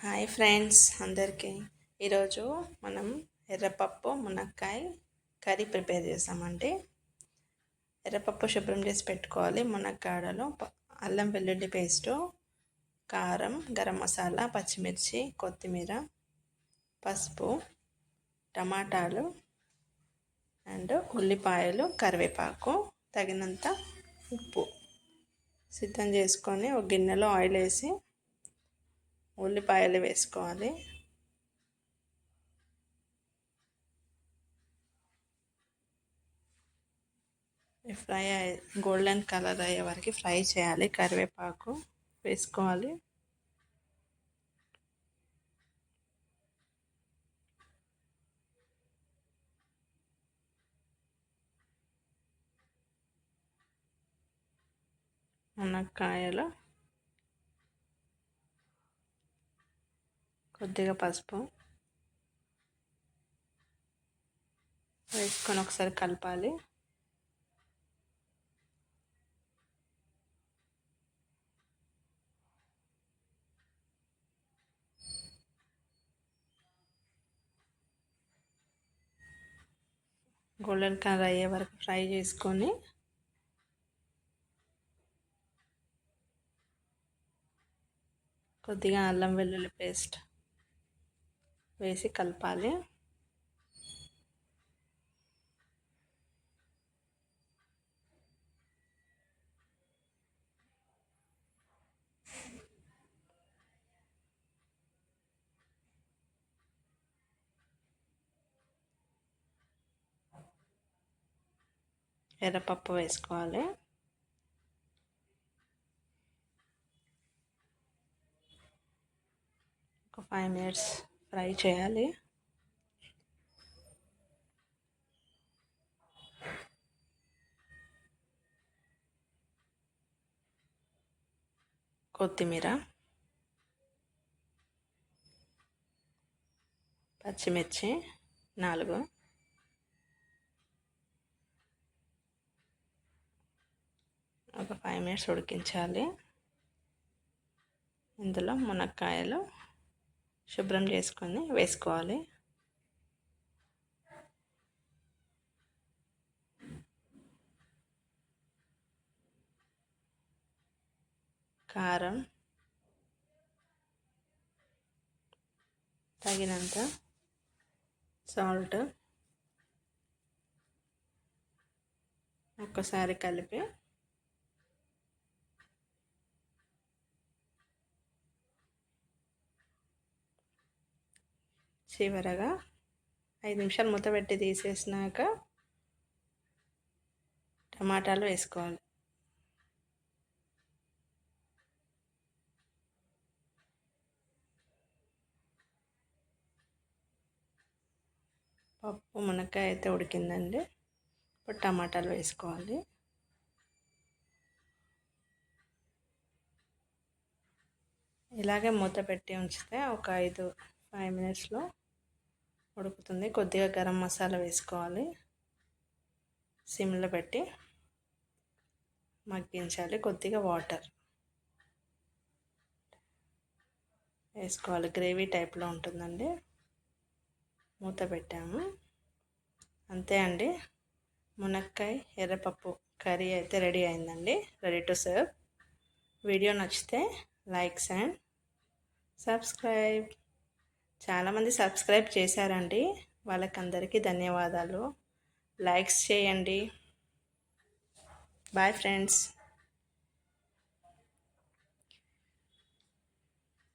Hi friends అందరికీ ఈరోజు మనం ఎర్రపప్పు మునక్కాయ కర్రీ ప్రిపేర్ చేస్తామండి. ఎర్రపప్పు శుభ్రం చేసి పెట్టుకోవాలి. మునక్కాడలో అల్లం వెల్లుల్లి పేస్టు, కారం, గరం మసాలా, పచ్చిమిర్చి, కొత్తిమీర, పసుపు, టమాటాలు అండ్ ఉల్లిపాయలు, కరివేపాకు, తగినంత ఉప్పు సిద్ధం చేసుకొని ఒక గిన్నెలో ఆయిల్ వేసి ఉల్లిపాయలు వేసుకోవాలి. ఫ్రై గోల్డెన్ కలర్ అయ్యే వరకు ఫ్రై చేయాలి. కరివేపాకు వేసుకోవాలి. మునక్కాయలు, కొద్దిగా పసుపు వేసుకొని ఒకసారి కలపాలి. గోల్డెన్ కలర్ అయ్యే వరకు ఫ్రై చేసుకొని కొద్దిగా అల్లం వెల్లుల్లి పేస్ట్ వేసి కలపాలి. ఎర్రపప్పు వేసుకోవాలి. ఒక 5 మినిట్స్ ఫ్రై చేయాలి. కొత్తిమీర, పచ్చిమిర్చి 4, ఒక 5 మినిట్స్ ఉడికించాలి. ఇందులో మునక్కాయలు శుభ్రం చేసుకొని వేసుకోవాలి. కారం తగినంత, సాల్ట్ ఒక్కసారి కలిపి చివరగా 5 నిమిషాలు మూత పెట్టి తీసేసినాక టమాటాలు వేసుకోవాలి. పప్పు మునక్కాయ అయితే ఉడికిందండి. ఇప్పుడు టమాటాలు వేసుకోవాలి. ఇలాగే మూత పెట్టి ఉంచితే ఒక 5 మినిట్స్లో ఉడుకుతుంది. కొద్దిగా గరం మసాలా వేసుకోవాలి. సిమ్లో పెట్టి మగ్గించాలి. కొద్దిగా వాటర్ వేసుకోవాలి. గ్రేవీ టైప్లో ఉంటుందండి. మూత పెట్టాము. అంతే అండి, మునక్కాయ ఎర్రపప్పు కర్రీ అయితే రెడీ అయిందండి. Ready to serve. వీడియో నచ్చితే లైక్స్ అండ్ సబ్స్క్రైబ్. చాలామంది సబ్స్క్రైబ్ చేశారండి, వాళ్ళకందరికీ ధన్యవాదాలు. లైక్స్ చేయండి. Bye friends.